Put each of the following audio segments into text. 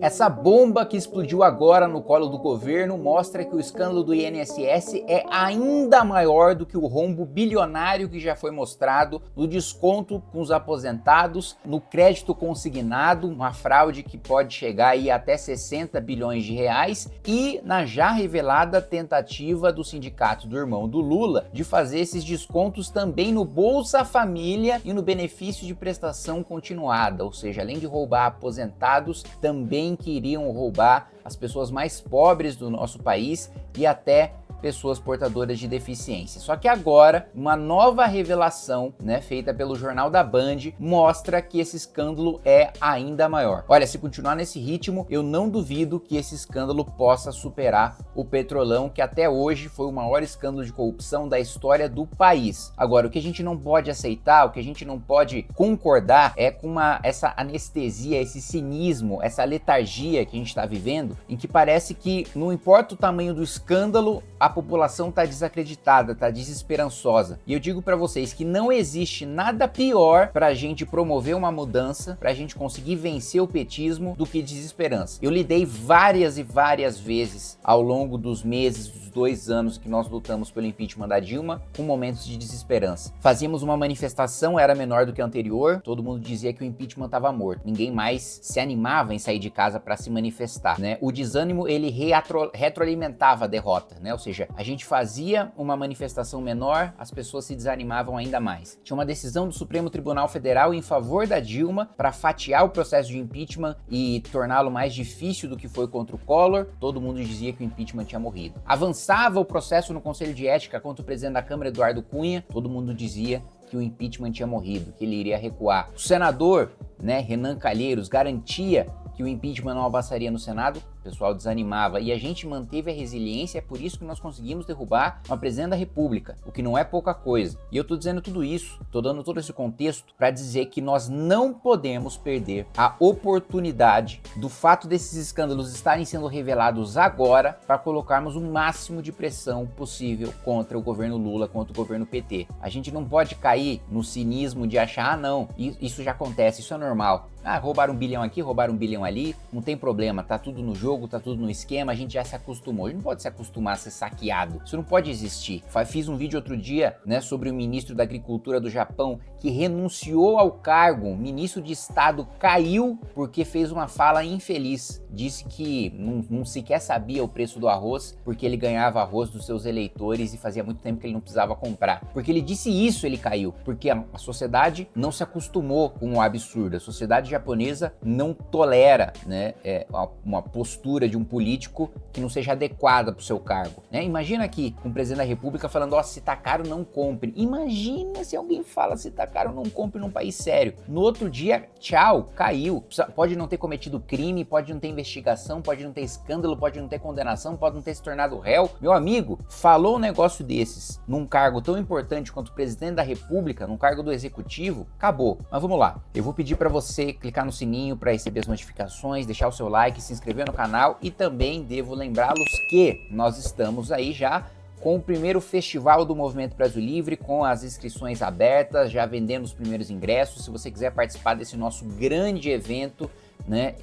Essa bomba que explodiu agora no colo do governo mostra que o escândalo do INSS é ainda maior do que o rombo bilionário que já foi mostrado no desconto com os aposentados, no crédito consignado, uma fraude que pode chegar aí até 60 bilhões de reais, e na já revelada tentativa do sindicato do irmão do Lula de fazer esses descontos também no Bolsa Família e no benefício de prestação continuada, ou seja, além de roubar aposentados, também queriam roubar as pessoas mais pobres do nosso país e até pessoas portadoras de deficiência. Só que agora, uma nova revelação, feita pelo Jornal da Band, mostra que esse escândalo é ainda maior. Olha, se continuar nesse ritmo, eu não duvido que esse escândalo possa superar o Petrolão, que até hoje foi o maior escândalo de corrupção da história do país. Agora, o que a gente não pode aceitar, o que a gente não pode concordar é com essa anestesia, esse cinismo, essa letargia que a gente está vivendo, em que parece que não importa o tamanho do escândalo, a população está desacreditada, está desesperançosa. E eu digo para vocês que não existe nada pior para a gente promover uma mudança, para a gente conseguir vencer o petismo, do que desesperança. Eu lidei várias e várias vezes ao longo dos meses, dos 2 anos que nós lutamos pelo impeachment da Dilma, com momentos de desesperança. Fazíamos uma manifestação, era menor do que a anterior, todo mundo dizia que o impeachment estava morto. Ninguém mais se animava em sair de casa para se manifestar, O desânimo, ele retroalimentava a derrota, Ou seja, a gente fazia uma manifestação menor, as pessoas se desanimavam ainda mais. Tinha uma decisão do Supremo Tribunal Federal em favor da Dilma para fatiar o processo de impeachment e torná-lo mais difícil do que foi contra o Collor. Todo mundo dizia que o impeachment tinha morrido. Avançava o processo no Conselho de Ética contra o presidente da Câmara, Eduardo Cunha. Todo mundo dizia que o impeachment tinha morrido, que ele iria recuar. O senador, Renan Calheiros, garantia que o impeachment não avançaria no Senado. O pessoal desanimava e a gente manteve a resiliência, é por isso que nós conseguimos derrubar uma presidente da República, o que não é pouca coisa. E eu tô dizendo tudo isso, tô dando todo esse contexto para dizer que nós não podemos perder a oportunidade do fato desses escândalos estarem sendo revelados agora para colocarmos o máximo de pressão possível contra o governo Lula, contra o governo PT. A gente não pode cair no cinismo de achar, não, isso já acontece, isso é normal. Roubaram 1 bilhão aqui, roubaram 1 bilhão ali, não tem problema, tá tudo no jogo, tá tudo no esquema, a gente já se acostumou. A gente não pode se acostumar a ser saqueado, isso não pode existir. Fiz um vídeo outro dia, sobre o ministro da Agricultura do Japão, que renunciou ao cargo. O ministro de Estado caiu porque fez uma fala infeliz. Disse que não sequer sabia o preço do arroz, porque ele ganhava arroz dos seus eleitores e fazia muito tempo que ele não precisava comprar. Porque ele disse isso, ele caiu. Porque a sociedade não se acostumou com o absurdo. A sociedade japonesa não tolera, uma postura de um político que não seja adequada para o seu cargo. Imagina aqui um presidente da República falando, se tá caro, não compre. Imagina se alguém fala, se tá caro, não compre num país sério. No outro dia, tchau, caiu. Pode não ter cometido crime, pode não ter investigação, pode não ter escândalo, pode não ter condenação, pode não ter se tornado réu. Meu amigo, falou um negócio desses num cargo tão importante quanto o presidente da República, num cargo do executivo, acabou. Mas vamos lá, eu vou pedir para você clicar no sininho para receber as notificações, deixar o seu like, se inscrever no canal, e também devo lembrá-los que nós estamos aí já com o primeiro festival do Movimento Brasil Livre, com as inscrições abertas, já vendendo os primeiros ingressos. Se você quiser participar desse nosso grande evento,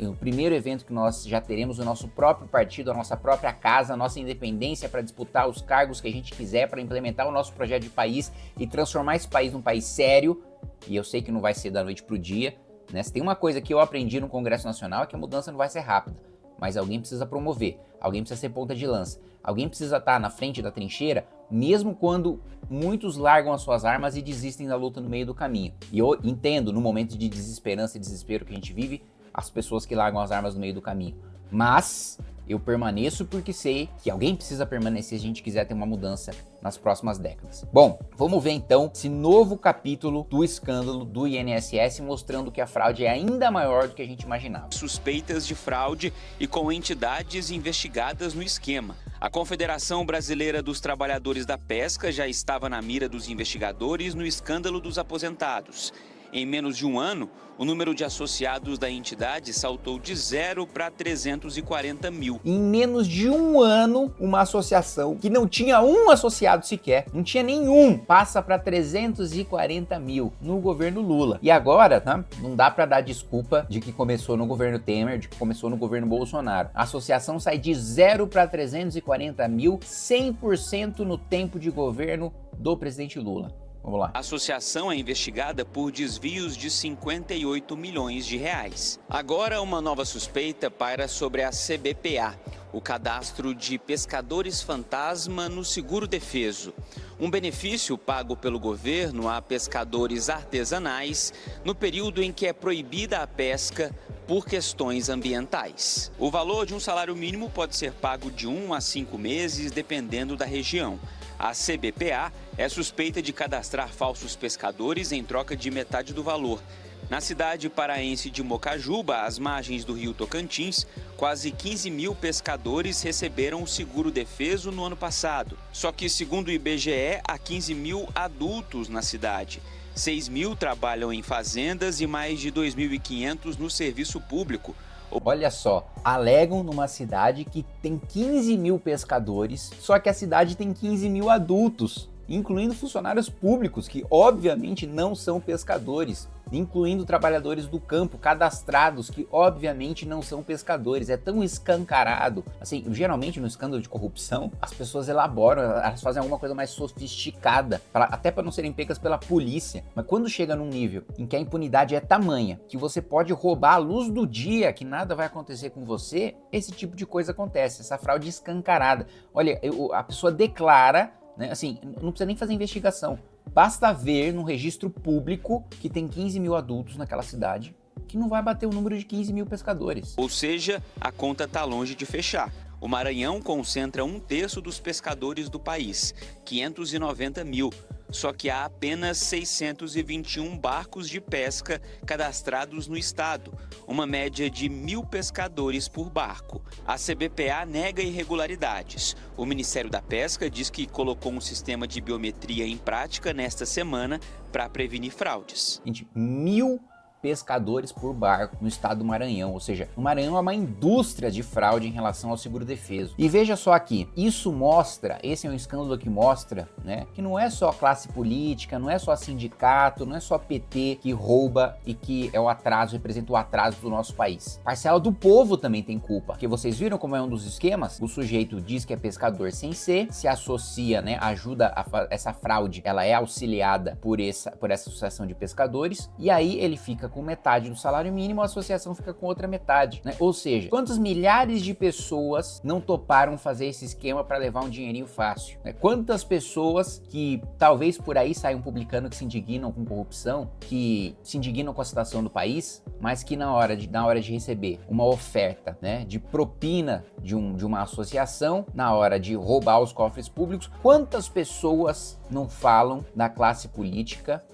o primeiro evento que nós já teremos o nosso próprio partido, a nossa própria casa, a nossa independência para disputar os cargos que a gente quiser, para implementar o nosso projeto de país e transformar esse país num país sério. E eu sei que não vai ser da noite pro dia, Se tem uma coisa que eu aprendi no Congresso Nacional é que a mudança não vai ser rápida, mas alguém precisa promover, alguém precisa ser ponta de lança, alguém precisa estar na frente da trincheira, mesmo quando muitos largam as suas armas e desistem da luta no meio do caminho. E eu entendo, no momento de desesperança e desespero que a gente vive, as pessoas que largam as armas no meio do caminho. Mas eu permaneço porque sei que alguém precisa permanecer se a gente quiser ter uma mudança nas próximas décadas. Bom, vamos ver então esse novo capítulo do escândalo do INSS, mostrando que a fraude é ainda maior do que a gente imaginava. Suspeitas de fraude e com entidades investigadas no esquema. A Confederação Brasileira dos Trabalhadores da Pesca já estava na mira dos investigadores no escândalo dos aposentados. Em menos de um ano, o número de associados da entidade saltou de 0 para 340 mil. Em menos de um ano, uma associação que não tinha um associado sequer, não tinha nenhum, passa para 340 mil no governo Lula. E agora, tá? Não dá para dar desculpa de que começou no governo Temer, de que começou no governo Bolsonaro. A associação sai de 0 para 340 mil, 100% no tempo de governo do presidente Lula. Vamos lá. A associação é investigada por desvios de 58 milhões de reais. Agora, uma nova suspeita paira sobre a CBPA, o Cadastro de Pescadores Fantasma no Seguro Defeso. Um benefício pago pelo governo a pescadores artesanais no período em que é proibida a pesca por questões ambientais. O valor de um salário mínimo pode ser pago de 1 a 5 meses, dependendo da região. A CBPA é suspeita de cadastrar falsos pescadores em troca de metade do valor. Na cidade paraense de Mocajuba, às margens do rio Tocantins, quase 15 mil pescadores receberam o seguro defeso no ano passado. Só que, segundo o IBGE, há 15 mil adultos na cidade. 6 mil trabalham em fazendas e mais de 2.500 no serviço público. Olha só, alegam numa cidade que tem 15 mil pescadores, só que a cidade tem 15 mil adultos, incluindo funcionários públicos que obviamente não são pescadores, incluindo trabalhadores do campo cadastrados que obviamente não são pescadores. É tão escancarado. Assim, geralmente no escândalo de corrupção, as pessoas elaboram, elas fazem alguma coisa mais sofisticada, até para não serem pegas pela polícia. Mas quando chega num nível em que a impunidade é tamanha, que você pode roubar a luz do dia, que nada vai acontecer com você, esse tipo de coisa acontece, essa fraude escancarada. Olha, a pessoa declara, né, assim, não precisa nem fazer investigação. Basta ver no registro público que tem 15 mil adultos naquela cidade, que não vai bater o número de 15 mil pescadores. Ou seja, a conta está longe de fechar. O Maranhão concentra 1/3 dos pescadores do país, 590 mil. Só que há apenas 621 barcos de pesca cadastrados no estado, uma média de 1.000 pescadores por barco. A CBPA nega irregularidades. O Ministério da Pesca diz que colocou um sistema de biometria em prática nesta semana para prevenir fraudes. Gente, 1.000 pescadores por barco no estado do Maranhão, ou seja, o Maranhão é uma indústria de fraude em relação ao seguro defeso. E veja só aqui, isso mostra, esse é um escândalo que mostra, né, que não é só classe política, não é só sindicato, não é só PT que rouba e que é o atraso, representa o atraso do nosso país. Parcela do povo também tem culpa, porque vocês viram como é um dos esquemas? O sujeito diz que é pescador sem ser, se associa, né, ajuda essa fraude, ela é auxiliada por essa associação de pescadores, e aí ele fica com metade do salário mínimo, a associação fica com outra metade, né? Ou seja, quantas milhares de pessoas não toparam fazer esse esquema para levar um dinheirinho fácil, né? Quantas pessoas que talvez por aí saiam publicando que se indignam com corrupção, que se indignam com a situação do país, mas que na hora de receber uma oferta, né, de propina de uma associação, na hora de roubar os cofres públicos, quantas pessoas não falam da classe política,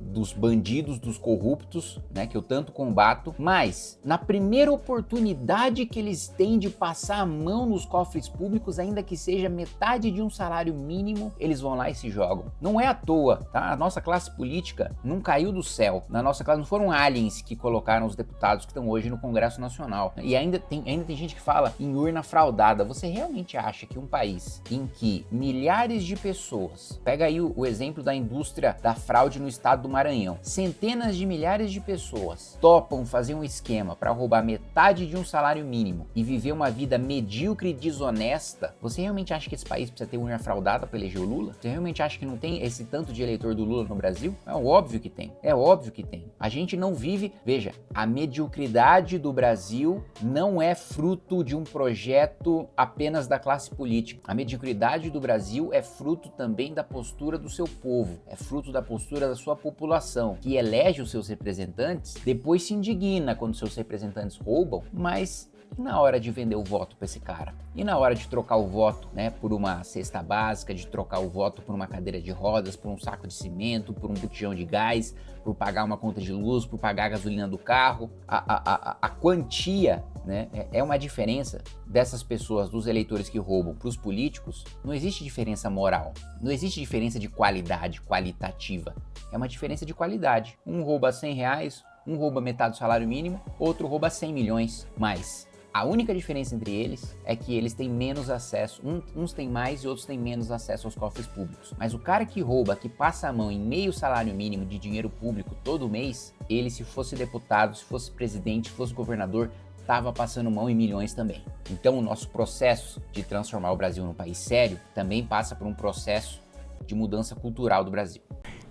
dos bandidos, dos corruptos, né, que eu tanto combato, mas na primeira oportunidade que eles têm de passar a mão nos cofres públicos, ainda que seja metade de um salário mínimo, eles vão lá e se jogam. Não é à toa, tá? A nossa classe política não caiu do céu. Na nossa classe não foram aliens que colocaram os deputados que estão hoje no Congresso Nacional. E ainda tem gente que fala em urna fraudada. Você realmente acha que um país em que milhares de pessoas, pega aí o exemplo da indústria da fraude no estado do Maranhão, centenas de milhares de pessoas topam fazer um esquema para roubar metade de um salário mínimo e viver uma vida medíocre e desonesta? Você realmente acha que esse país precisa ter urna fraudada para eleger o Lula? Você realmente acha que não tem esse tanto de eleitor do Lula no Brasil? É óbvio que tem, é óbvio que tem. A gente não vive, veja, a mediocridade do Brasil não é fruto de um projeto apenas da classe política. A mediocridade do Brasil é fruto também da postura do seu povo, é fruto da postura da sua população, que elege os seus representantes, depois se indigna quando seus representantes roubam, mas na hora de vender o voto para esse cara? E na hora de trocar o voto, né, por uma cesta básica, de trocar o voto por uma cadeira de rodas, por um saco de cimento, por um botijão de gás, por pagar uma conta de luz, por pagar a gasolina do carro? A quantia, né, é uma diferença dessas pessoas, dos eleitores que roubam para os políticos. Não existe diferença moral, não existe diferença de qualidade, qualitativa. É uma diferença de qualidade. Um rouba R$100, um rouba metade do salário mínimo, outro rouba 100 milhões mais. A única diferença entre eles é que eles têm menos acesso, uns têm mais e outros têm menos acesso aos cofres públicos. Mas o cara que rouba, que passa a mão em meio salário mínimo de dinheiro público todo mês, ele, se fosse deputado, se fosse presidente, se fosse governador, estava passando mão em milhões também. Então o nosso processo de transformar o Brasil num país sério também passa por um processo de mudança cultural do Brasil.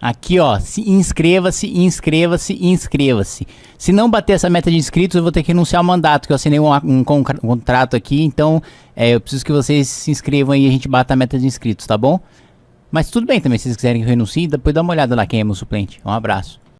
Aqui, ó, inscreva-se. Se não bater essa meta de inscritos, eu vou ter que renunciar ao mandato, que eu assinei um contrato aqui, então eu preciso que vocês se inscrevam aí e a gente bata a meta de inscritos, tá bom? Mas tudo bem também, se vocês quiserem que eu renuncie, depois dá uma olhada lá quem é meu suplente. Um abraço.